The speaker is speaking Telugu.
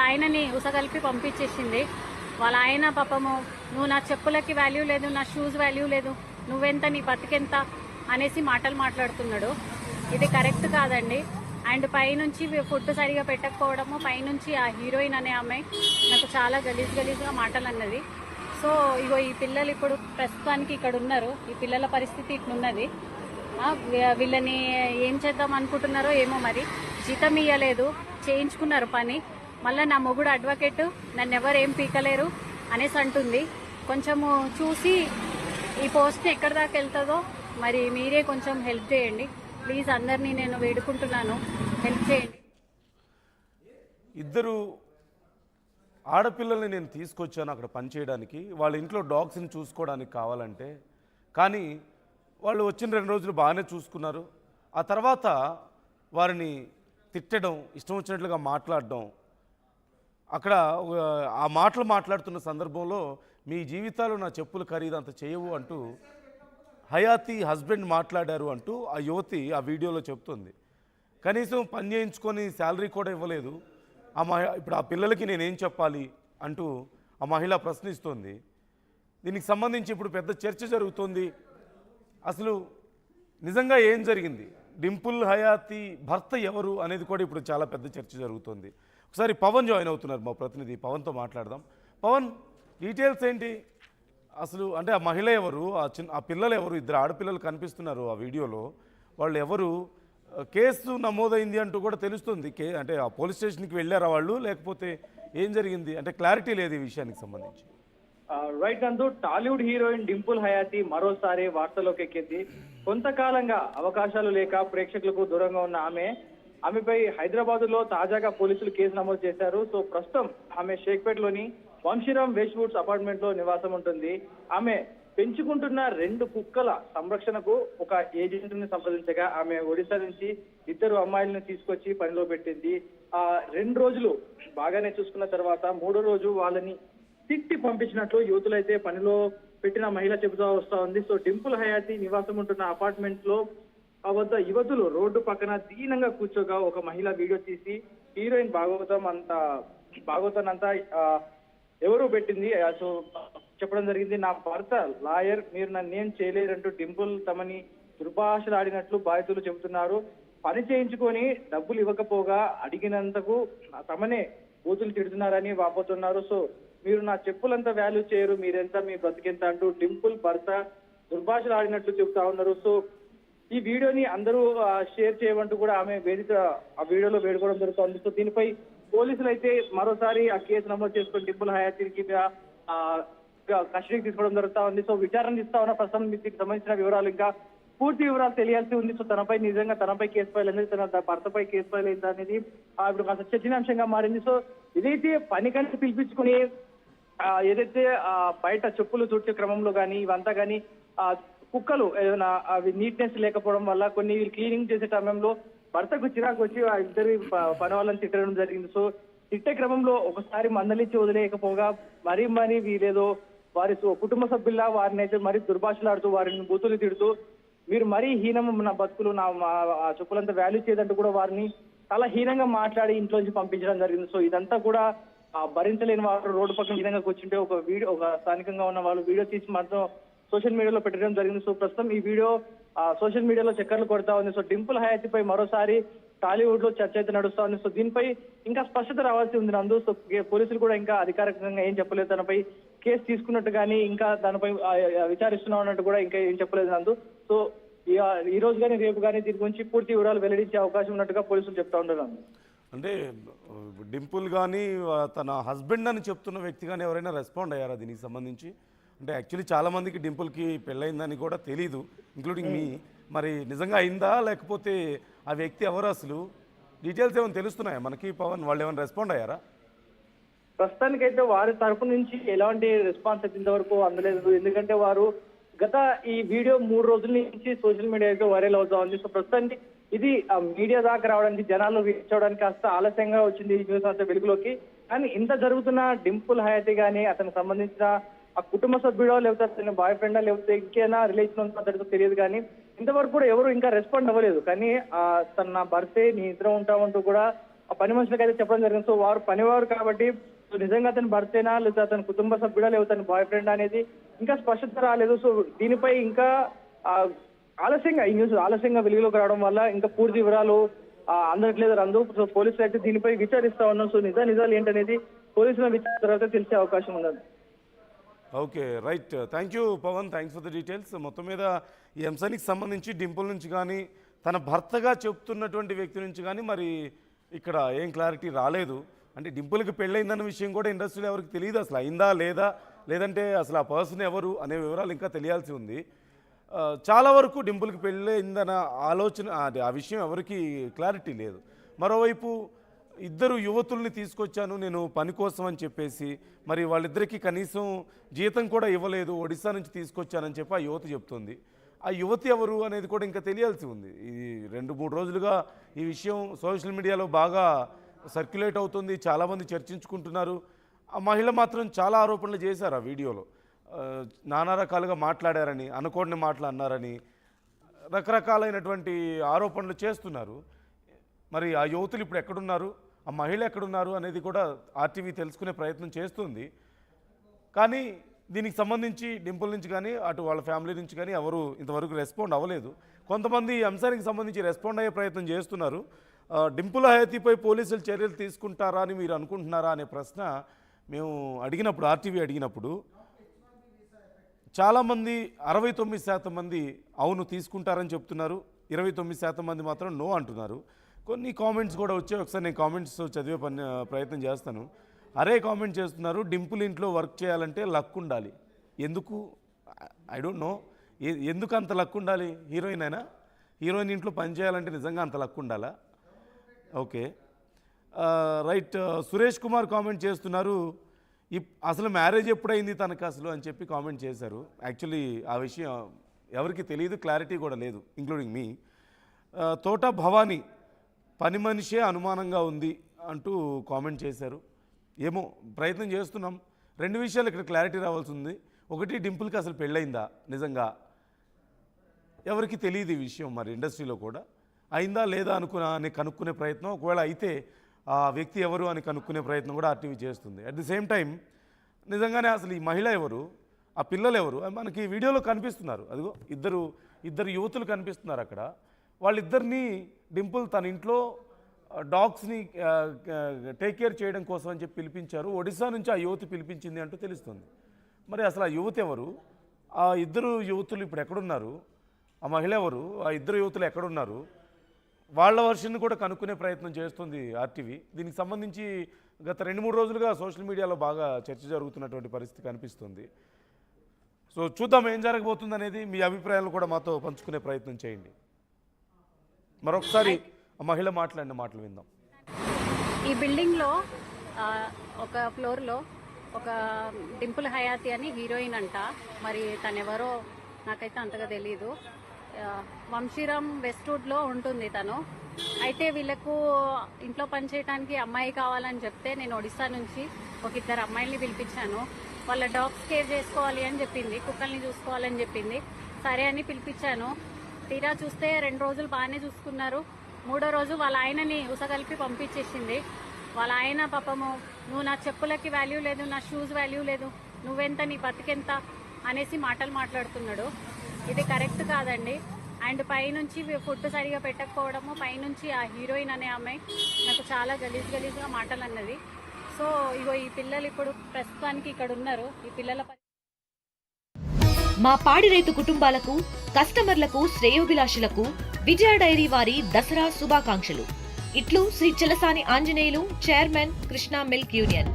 ఆయనని ఉసగలిపి పంపించేసింది. వాళ్ళ ఆయన పాపము, నువ్వు నా చెప్పులకి వాల్యూ లేదు, నా షూస్ వాల్యూ లేదు, నువ్వెంత, నీ బతికెంత అనేసి మాటలు మాట్లాడుతున్నాడు. ఇది కరెక్ట్ కాదండి. అండ్ పైనుంచి ఫుడ్ సరిగా పెట్టకపోవడము, పైనుంచి ఆ హీరోయిన్ అనే అమ్మాయి నాకు చాలా గలీజ్గా మాటలు అన్నది. సో ఇగో ఈ పిల్లలు ఇప్పుడు ప్రస్తుతానికి ఇక్కడ ఉన్నారు. ఈ పిల్లల పరిస్థితి ఇట్లున్నది. వీళ్ళని ఏం చేద్దాం అనుకుంటున్నారో ఏమో, మరి జీతం ఇయ్యలేదు, చేయించుకున్నారు పని. మళ్ళీ నా మొగుడు అడ్వకేట్, నన్ను ఎవరు ఏం పీకలేరు అనేసి అంటుంది. కొంచెము చూసి ఈ పోస్ట్ ఎక్కడి దాకా వెళ్తుందో మరి మీరే కొంచెం హెల్ప్ చేయండి ప్లీజ్. అందరినీ నేను వేడుకుంటున్నాను, హెల్ప్ చేయండి. ఇద్దరు ఆడపిల్లల్ని నేను తీసుకొచ్చాను అక్కడ పనిచేయడానికి, వాళ్ళ ఇంట్లో డాగ్స్ని చూసుకోవడానికి కావాలంటే. కానీ వాళ్ళు వచ్చిన 2 రోజులు బాగానే చూసుకున్నారు. ఆ తర్వాత వారిని తిట్టడం, ఇష్టం వచ్చినట్లుగా మాట్లాడడం, అక్కడ ఆ మాటలు మాట్లాడుతున్న సందర్భంలో మీ జీవితాలు నా చెప్పులు ఖరీదు అంత చేయవు అంటూ హయాతి హస్బెండ్ మాట్లాడారు అంటూ ఆ యువతి ఆ వీడియోలో చెప్తుంది. కనీసం పని చేయించుకొని శాలరీ కూడా ఇవ్వలేదు. ఇప్పుడు ఆ పిల్లలకి నేనేం చెప్పాలి అంటూ ఆ మహిళ ప్రశ్నిస్తోంది. దీనికి సంబంధించి ఇప్పుడు పెద్ద చర్చ జరుగుతోంది. అసలు నిజంగా ఏం జరిగింది, డింపుల్ హయాతి భర్త ఎవరు అనేది కూడా ఇప్పుడు చాలా పెద్ద చర్చ జరుగుతోంది. ఒకసారి పవన్ జాయిన్ అవుతున్నారు, మా ప్రతినిధి పవన్తో మాట్లాడదాం. పవన్, డీటెయిల్స్ ఏంటి అసలు? అంటే ఆ మహిళ ఎవరు, ఆ పిల్లలు ఎవరు? 2 ఆడపిల్లలు కనిపిస్తున్నారు ఆ వీడియోలో. వాళ్ళు ఎవరు? కేసు నమోదైంది అంటూ కూడా తెలుస్తుంది. అంటే ఆ పోలీస్ స్టేషన్కి వెళ్ళారా వాళ్ళు, లేకపోతే ఏం జరిగింది అంటే క్లారిటీ లేదు ఈ విషయానికి సంబంధించి. రైట్ నందు, టాలీవుడ్ హీరోయిన్ డింపుల్ హయాతి మరోసారి వార్తల్లోకి ఎక్కింది. కొంతకాలంగా అవకాశాలు లేక ప్రేక్షకులకు దూరంగా ఉన్న ఆమెపై హైదరాబాద్ లో తాజాగా పోలీసులు కేసు నమోదు చేశారు. సో ప్రస్తుతం ఆమె షేక్పేట్లోని వంశీరామ్ వెస్ట్ అపార్ట్మెంట్ లో నివాసం ఉంటుంది. ఆమె పెంచుకుంటున్న 2 కుక్కల సంరక్షణకు ఒక ఏజెంట్ ని సంప్రదించగా ఆమె ఒడిశా నుంచి 2 అమ్మాయిలను తీసుకొచ్చి పనిలో పెట్టింది. 2 రోజులు బాగానే చూసుకున్న తర్వాత 3వ రోజు వాళ్ళని తిట్టి పంపించినట్లు యువతులైతే పనిలో పెట్టిన మహిళ చెబుతూ వస్తా ఉంది. సో డింపుల్ హయాతి నివాసం ఉంటున్న అపార్ట్మెంట్ లో వద్ద యువతులు రోడ్డు పక్కన దీనంగా కూర్చోగా ఒక మహిళ వీడియో తీసి హీరోయిన్ భాగవతం అంతా ఎవరు పెట్టింది సో చెప్పడం జరిగింది. నా భర్త లాయర్, మీరు నన్నేం చేయలేరంటూ డింపుల్ తమని దుర్భాషలాడినట్లు బాధితులు చెబుతున్నారు. పని చేయించుకొని డబ్బులు ఇవ్వకపోగా అడిగినంతకు తమనే బూతులు తిడుతున్నారని వాపోతున్నారు. సో మీరు నా చెప్పులంతా వాల్యూ చేయరు, మీరెంత, మీ బ్రతికెంత అంటూ డింపుల్ భర్త దుర్భాషలాడినట్లు చెబుతా ఉన్నారు. సో ఈ వీడియోని అందరూ షేర్ చేయమంటూ కూడా ఆమె ఆ వీడియోలో వేడుకోవడం జరుగుతుంది. సో దీనిపై పోలీసులు అయితే మరోసారి ఆ కేసు నమోదు చేసుకుని డింపుల్ హయాతికి కస్టడీకి తీసుకోవడం జరుగుతా ఉంది. సో విచారణ ఇస్తా ఉన్న ప్రస్తుతం దీనికి సంబంధించిన వివరాలు, ఇంకా పూర్తి వివరాలు తెలియాల్సి ఉంది. సో తనపై కేసు ఫైల్ అనేది, తన భర్తపై కేసు ఫైల్ అయింది అనేది ఇప్పుడు కాస్త చర్చనీయాంశంగా మారింది. సో ఇదైతే పని కంటే పిలిపించుకుని ఏదైతే బయట చెప్పులు తుడిచే క్రమంలో కానీ ఇవంతా కానీ కుక్కలు ఏదైనా అవి నీట్నెస్ లేకపోవడం వల్ల కొన్ని క్లీనింగ్ చేసే సమయంలో భర్తకు చిరాకు వచ్చి ఆ 2 పని వాళ్ళని తిట్టడం జరిగింది. సో తిట్టే క్రమంలో ఒకసారి మందలించి వదిలేయకపోగా మరీ వీలేదో వారి కుటుంబ సభ్యుల్లా వారిని అయితే మరీ దుర్భాషలాడుతూ వారిని బూతులు తిడుతూ మీరు మరీ హీనం, నా బతుకులు, నా చెప్పులంతా వాల్యూ చేయదంటూ కూడా వారిని చాలా హీనంగా మాట్లాడి ఇంట్లో నుంచి పంపించడం జరిగింది. సో ఇదంతా కూడా భరించలేని వారు రోడ్డు పక్కన హీనంగా కూర్చుంటే ఒక స్థానికంగా ఉన్న వాళ్ళు వీడియో తీసి మాత్రం సోషల్ మీడియాలో పెట్టడం జరిగింది. సో ప్రస్తుతం ఈ వీడియో సోషల్ మీడియాలో చక్కర్లు కొడతా ఉంది. సో డింపుల్ హయాతిపై మరోసారి టాలీవుడ్ లో చర్చ అయితే నడుస్తా ఉంది. సో దీనిపై ఇంకా స్పష్టత రావాల్సి ఉంది నందు. సో పోలీసులు కూడా ఇంకా అధికారికంగా ఏం చెప్పలేదు, తనపై కేసు తీసుకున్నట్టు కానీ ఇంకా దానిపై విచారిస్తున్నాం అన్నట్టు కూడా ఇంకా ఏం చెప్పలేదు నందు. సో ఈ రోజు కానీ రేపు కానీ దీని గురించి పూర్తి వివరాలు వెల్లడించే అవకాశం ఉన్నట్టుగా పోలీసులు చెప్తా ఉన్నారు. అంటే డింపుల్ కానీ తన హస్బెండ్ అని చెప్తున్న వ్యక్తి కానీ ఎవరైనా రెస్పాండ్ అయ్యారా దీనికి సంబంధించి? అంటే యాక్చువల్లీ చాలామందికి డింపుల్కి పెళ్ళయిందని కూడా తెలీదు, ఇంక్లూడింగ్ మీ. మరి నిజంగా అయిందా, లేకపోతే ఆ వ్యక్తి ఎవరు, అసలు డీటెయిల్స్ ఏమైనా తెలుస్తున్నాయా మనకి పవన్? వాళ్ళు ఏమైనా రెస్పాండ్ అయ్యారా? ప్రస్తుతానికైతే వారి తరఫు నుంచి ఎలాంటి రెస్పాన్స్ అయితే ఇంతవరకు అందలేదు. ఎందుకంటే వారు గత ఈ వీడియో 3 రోజుల నుంచి సోషల్ మీడియాలో వైరల్ అవుతా ఉంది. సో ప్రస్తుతానికి ఇది మీడియా దాకా రావడానికి, జనాలు రీచ్ అవడానికి కాస్త ఆలస్యంగా వచ్చింది ఈ న్యూస్ అంతా వెలుగులోకి. కానీ ఇంత జరుగుతున్న డింపుల్ హయాతి కానీ అతనికి సంబంధించిన ఆ కుటుంబ సభ్యుడో, లేకపోతే అతని బాయ్ ఫ్రెండా, లేకపోతే ఇంకేనా రిలేషన్ ఉందో అతడితో తెలియదు. కానీ ఇంతవరకు కూడా ఎవరు ఇంకా రెస్పాండ్ అవ్వలేదు. కానీ తన భర్తే నీ ఇద్దరం ఉంటామంటూ కూడా ఆ పని మనుషులకు అయితే చెప్పడం జరిగింది. సో వారు పనివారు కాబట్టి సో నిజంగా అతని భర్తేనా లేదా అతని కుటుంబ సభ్యుడా లేదా అతని బాయ్ ఫ్రెండ్ అనేది ఇంకా స్పష్టత రాలేదు. సో దీనిపై ఇంకా ఆలస్యంగా ఈ న్యూస్ ఆలస్యంగా వెలుగులోకి రావడం వల్ల ఇంకా పూర్తి వివరాలు అందట్లేదు రందు. సో పోలీసులు అయితే దీనిపై విచారిస్తా ఉన్నాం. సో నిజాలు ఏంటనేది పోలీసుల విచారణ తర్వాత తెలిసే అవకాశం ఉంది. Okay, right. Thank you Pavan, thanks for the details. మొత్తం మీద ఈ అంశానికి సంబంధించి డింపుల్ నుంచి కానీ తన భర్తగా చెప్తున్నటువంటి వ్యక్తి నుంచి కానీ మరి ఇక్కడ ఏం క్లారిటీ రాలేదు. అంటే డింపుల్కి పెళ్ళయిందన్న విషయం కూడా ఇండస్ట్రీలో ఎవరికి తెలియదు, అసలు అయిందా లేదా, లేదంటే అసలు ఆ పర్సన్ ఎవరు అనే వివరాలు ఇంకా తెలియాల్సి ఉంది. చాలా వరకు డింపుల్కి పెళ్ళయిందన్న ఆలోచన ఆ విషయం ఎవరికి క్లారిటీ లేదు. మరోవైపు ఇద్దరు యువతుల్ని తీసుకొచ్చాను నేను పని కోసం అని చెప్పేసి, మరి వాళ్ళిద్దరికీ కనీసం జీతం కూడా ఇవ్వలేదు, ఒడిశా నుంచి తీసుకొచ్చానని చెప్పి ఆ యువత చెప్తుంది. ఆ యువతి ఎవరు అనేది కూడా ఇంకా తెలియాల్సి ఉంది. ఈ 2-3 రోజులుగా ఈ విషయం సోషల్ మీడియాలో బాగా సర్క్యులేట్ అవుతుంది, చాలామంది చర్చించుకుంటున్నారు. ఆ మహిళ మాత్రం చాలా ఆరోపణలు చేశారు ఆ వీడియోలో. నానా రకాలుగా మాట్లాడారని, అనుకోని మాటలు అన్నారని రకరకాలైనటువంటి ఆరోపణలు చేస్తున్నారు. మరి ఆ యువతులు ఇప్పుడు ఎక్కడున్నారు, ఆ మహిళ ఎక్కడున్నారు అనేది కూడా ఆర్టీవీ తెలుసుకునే ప్రయత్నం చేస్తుంది. కానీ దీనికి సంబంధించి డింపుల్ నుంచి కానీ అటు వాళ్ళ ఫ్యామిలీ నుంచి కానీ ఎవరు ఇంతవరకు రెస్పాండ్ అవ్వలేదు. కొంతమంది ఈ అంశానికి సంబంధించి రెస్పాండ్ అయ్యే ప్రయత్నం చేస్తున్నారు. డింపుల్ హయాతీపై పోలీసులు చర్యలు తీసుకుంటారా అని మీరు అనుకుంటున్నారా అనే ప్రశ్న మేము అడిగినప్పుడు, ఆర్టీవీ అడిగినప్పుడు చాలామంది 69% మంది అవును తీసుకుంటారని చెప్తున్నారు, 29% మంది మాత్రం నో అంటున్నారు. కొన్ని కామెంట్స్ కూడా వచ్చాయి, ఒకసారి నేను కామెంట్స్ చదివే ప్రయత్నం చేస్తాను. అరే కామెంట్ చేస్తున్నారు, డింపుల్ ఇంట్లో వర్క్ చేయాలంటే లక్ ఉండాలి. ఎందుకు? I don't know. ఎందుకు అంత లక్ ఉండాలి? హీరోయిన్ అయినా హీరోయిన్ ఇంట్లో పని చేయాలంటే నిజంగా అంత లక్ ఉండాలా? Okay, right. Suresh Kumar comment చేస్తున్నారు, అసలు మ్యారేజ్ ఎప్పుడైంది తనకు అసలు అని చెప్పి కామెంట్ చేశారు. యాక్చువల్లీ ఆ విషయం ఎవరికి తెలియదు, క్లారిటీ కూడా లేదు, ఇంక్లూడింగ్ మీ. తోట భవానీ పని మనిషే అనుమానంగా ఉంది అంటూ కామెంట్ చేశారు. ఏమో ప్రయత్నం చేస్తున్నాం. 2 విషయాలు ఇక్కడ క్లారిటీ రావాల్సి ఉంది. ఒకటి, డింపుల్కి అసలు పెళ్ళయిందా నిజంగా? ఎవరికి తెలియదు ఈ విషయం. మరి ఇండస్ట్రీలో కూడా అయిందా లేదా అని కనుక్కునే ప్రయత్నం, ఒకవేళ అయితే ఆ వ్యక్తి ఎవరు అని కనుక్కునే ప్రయత్నం కూడా ఆర్టీవీ చేస్తుంది. అట్ ది సేమ్ టైం నిజంగానే అసలు ఈ మహిళ ఎవరు, ఆ పిల్లలు ఎవరు మనకి వీడియోలో కనిపిస్తున్నారు. అదిగో ఇద్దరు యువతులు కనిపిస్తున్నారు అక్కడ. వాళ్ళిద్దరినీ డింపుల్ తన ఇంట్లో డాగ్స్ని టేక్ కేర్ చేయడం కోసం అని చెప్పి పిలిపించారు. ఒడిశా నుంచి ఆ యువతి పిలిపించింది అంటూ తెలుస్తుంది. మరి అసలు ఆ యువతి ఎవరు, ఆ ఇద్దరు యువతులు ఇప్పుడు ఎక్కడున్నారు, ఆ మహిళ ఎవరు, ఆ ఇద్దరు యువతులు ఎక్కడున్నారు, వాళ్ళ వర్షన్ కూడా కనుక్కునే ప్రయత్నం చేస్తుంది ఆర్టీవీ. దీనికి సంబంధించి గత 2-3 రోజులుగా సోషల్ మీడియాలో బాగా చర్చ జరుగుతున్నటువంటి పరిస్థితి కనిపిస్తుంది. సో చూద్దాం ఏం జరగబోతుంది అనేది. మీ అభిప్రాయాలు కూడా మాతో పంచుకునే ప్రయత్నం చేయండి. మరొకసారి ఆ మహిళ మాట్లాడిన మాటలు విందాం. ఈ బిల్డింగ్లో ఒక ఫ్లోర్లో ఒక డింపుల్ హయాతి అని హీరోయిన్ అంట. మరి తనెవరో నాకైతే అంతగా తెలీదు. వంశీరామ్ వెస్ట్వుడ్లో ఉంటుంది తను. అయితే వీళ్ళకు ఇంట్లో పని చేయడానికి అమ్మాయి కావాలని చెప్తే నేను ఒడిశా నుంచి ఒక 2 అమ్మాయిల్ని పిలిపించాను. వాళ్ళ డాగ్స్ కేర్ చేసుకోవాలి అని చెప్పింది, కుక్కల్ని చూసుకోవాలని చెప్పింది. సరే అని పిలిపించాను. తీరా చూస్తే 2 రోజులు బాగానే చూసుకున్నారు. 3వ రోజు వాళ్ళ ఆయనని ఉసగలిపి పంపించేసింది. వాళ్ళ ఆయన పాపము, నువ్వు నా చెప్పులకి వాల్యూ లేదు, నా షూస్ వాల్యూ లేదు, నువ్వెంత, నీ బతికెంత అనేసి మాటలు మాట్లాడుతున్నాడు. ఇది కరెక్ట్ కాదండి. అండ్ పైనుంచి ఫుడ్ సరిగా పెట్టకపోవడము, పైనుంచి ఆ హీరోయిన్ అనే అమ్మాయి నాకు చాలా గలీజ్గా మాటలు అన్నది. సో ఇగో ఈ పిల్లలు ఇప్పుడు ప్రస్తుతానికి ఇక్కడ ఉన్నారు. ఈ పిల్లల మా పాడి రైతు కుటుంబాలకు, కస్టమర్లకు, శ్రేయోభిలాషులకు విజయ డైరీ వారి దసరా శుభాకాంక్షలు. ఇట్లు Shri Chalasani Anjaneyulu, chairman, Krishna milk union.